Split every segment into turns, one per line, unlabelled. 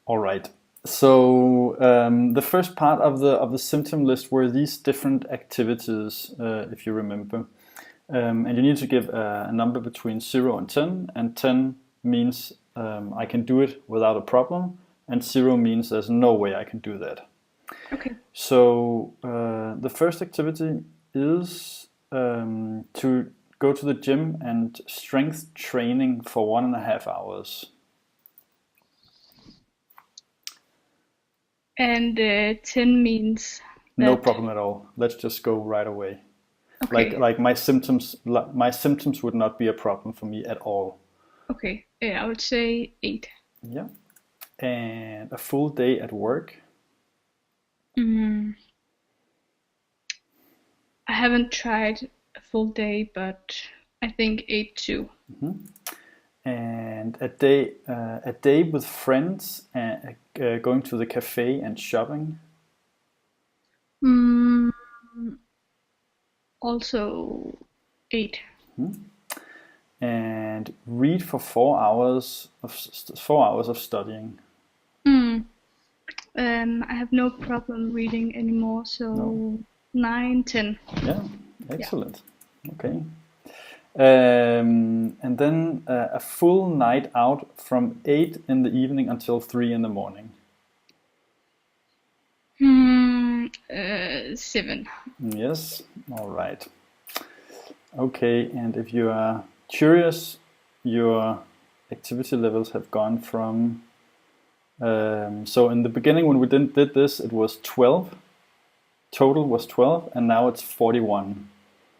All right. So the first part of the symptom list were these different activities, if you remember, and you need to give a number between 0 and 10 means I can do it without a problem, and 0 means there's no way I can do that.
Okay.
So the first activity is to go to the gym and strength training for 1.5 hours.
And 10 means
No
that,
problem at all. Let's just go right away.
okay,
Like my symptoms would not be a problem for me at all.
okay. I would say 8.
Yeah. And a full day at work.
Mm, I haven't tried a full day, but I think 8 too.
And a day with friends and going to the cafe and shopping.
Mm, also 8.
And read for 4 hours of studying.
Mm, I have no problem reading anymore,
No.
so 9, 10.
Yeah.
Yeah.
Excellent. Okay. And then a full night out from 8 in the evening until 3 in the morning.
7.
Yes. All right. Okay. And if you are curious, your activity levels have gone from. So in the beginning, when we did this, it was 12. Total was 12, and now it's 41.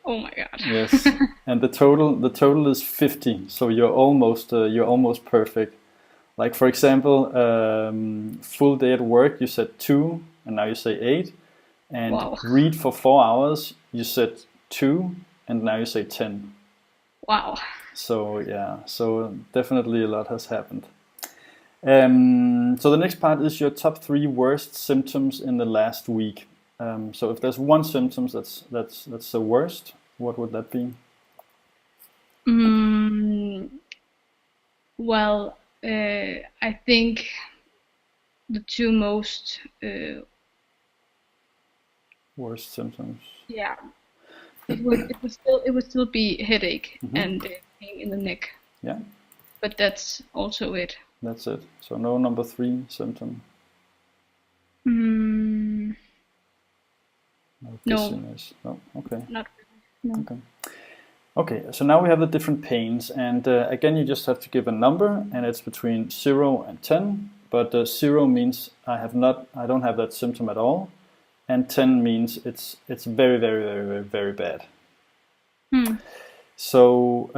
Oh my god.
Yes. And the total is 50. So you're almost perfect. Like for example, full day at work, you said 2, and now you say 8. And
Wow.
read for 4 hours, you said 2, and now you say 10.
Wow.
So yeah, so definitely a lot has happened. So the next part is your top 3 worst symptoms in the last week. So if there's one symptom that's the worst, what would that be?
Mm, well, I think the two most,
Worst symptoms.
yeah, it would still be headache and pain in the neck,
Yeah,
but that's also it.
that's it. So no number 3 symptom.
Mm,
No
no,
dizziness. No. Okay.
not really. No.
Okay. Okay. So now we have the different pains, and again, you just have to give a number, and it's between 0 and 10. But 0 means I don't have that symptom at all, and 10 means it's very, very, very, very, very bad.
Hmm.
So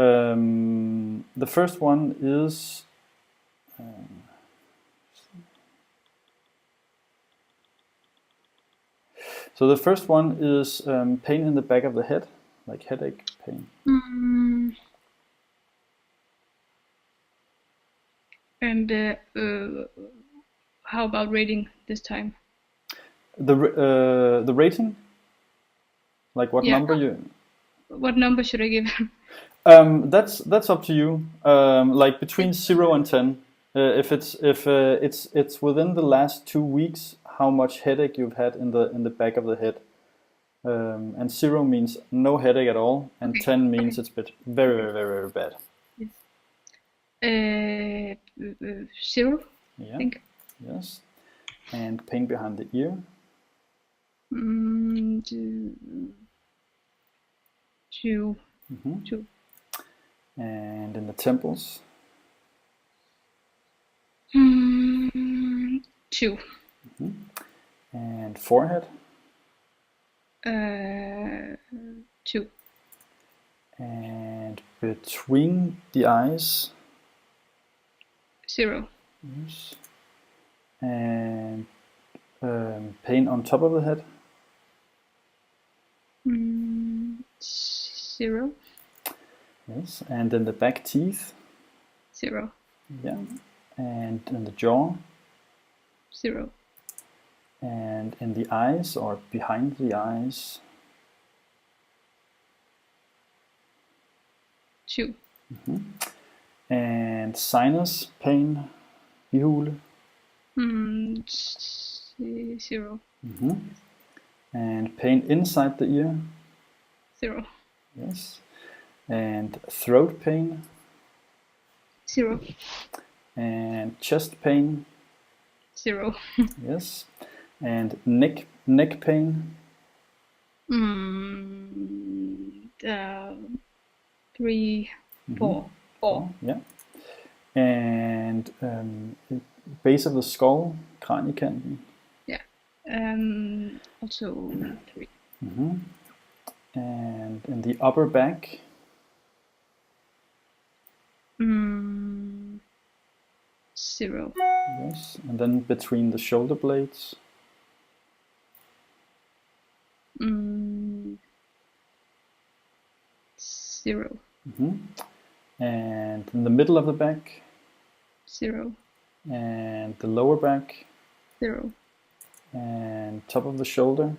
the first one is pain in the back of the head, like headache pain.
Mm, and how about rating this time?
The rating, like what
Yeah.
number you?
What number should I give?
That's up to you. Like between 0 and 10. If it's within the last 2 weeks, how much headache you've had in the back of the head. And 0 means no headache at all, and
Okay.
10 means
Okay.
it's been very,
Okay.
very, very, very bad.
Yes. 0, I
Yeah.
think.
Yes. And pain behind the ear.
Mm, 2,
Hmm.
2,
And in the temples.
mm, 2,
And forehead.
uh, 2,
And between the eyes.
0,
Yes. And pain on top of the head.
0,
Yes. And in the back teeth.
0,
Yeah. And in the jaw.
0,
And in the eyes or behind the eyes.
2,
And sinus pain. Bihule.
Zero.
Mm-hmm. And pain inside the ear?
Zero.
Yes. And throat pain?
Zero.
And chest pain?
Zero.
Yes. And neck pain?
3, 4.
Oh, yeah. And base of the skull, kraniekanten?
Yeah. Also 3.
Mm-hmm. And in the upper back?
0.
Yes. And then between the shoulder blades?
0.
Mm-hmm. And in the middle of the back?
0.
And the lower back?
0.
And top of the shoulder?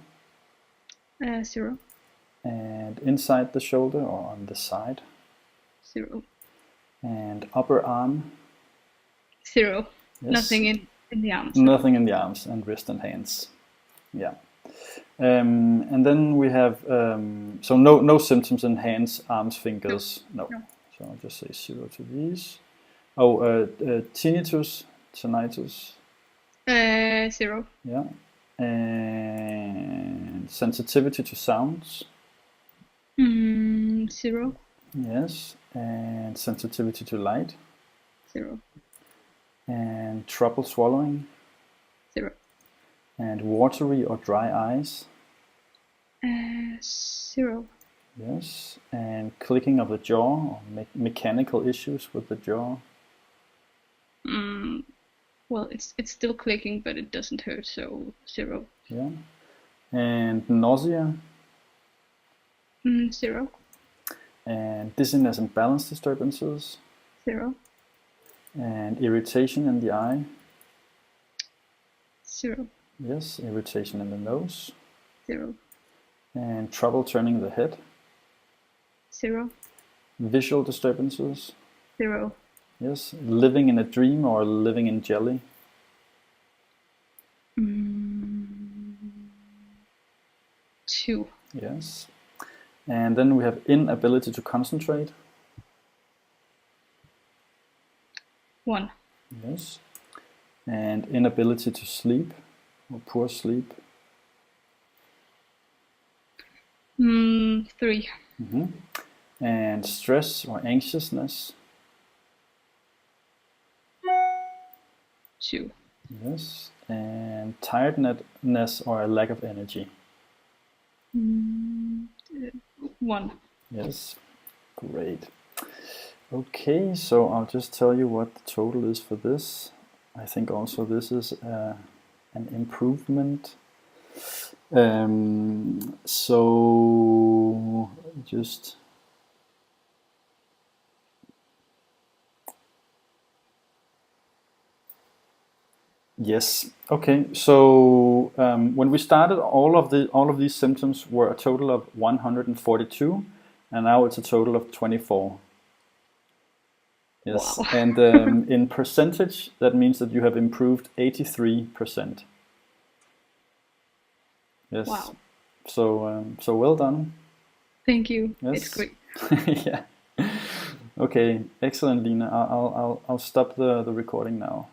0.
And inside the shoulder or on the side?
0.
And upper arm?
0.
Yes.
Nothing in the arms.
Nothing in the arms and wrist and hands. Yeah. And then we have, so no symptoms in hands, arms, fingers. No. So I'll just say 0 to these. Oh, tinnitus.
0.
Yeah. And sensitivity to sounds.
0.
Yes. And sensitivity to light.
0.
And trouble swallowing.
0.
And watery or dry eyes.
0.
Yes. And clicking of the jaw or mechanical issues with the jaw.
Well, it's still clicking, but it doesn't hurt, so 0.
Yeah. And nausea.
0.
And dizziness and balance disturbances.
0.
And irritation in the eye.
0.
Yes. Irritation in the nose.
0.
And trouble turning the head.
0.
Visual disturbances.
0.
Yes. Living in a dream or living in jelly.
2.
Yes. And then we have inability to concentrate.
1.
Yes. And inability to sleep or poor sleep.
3.
Mm-hmm. And stress or anxiousness.
2.
Yes. And tiredness or a lack of energy.
1.
Yes. Great. Okay, so I'll just tell you what the total is for this. I think also this is an improvement. So just yes. Okay. So when we started, all of these symptoms were a total of 142, and now it's a total of 24. Yes.
Wow.
And in percentage, that means that you have improved 83%. Yes.
Wow.
So well done.
Thank you.
Yes.
It's great.
Yeah. Okay. Excellent, Lina. I'll stop the recording now.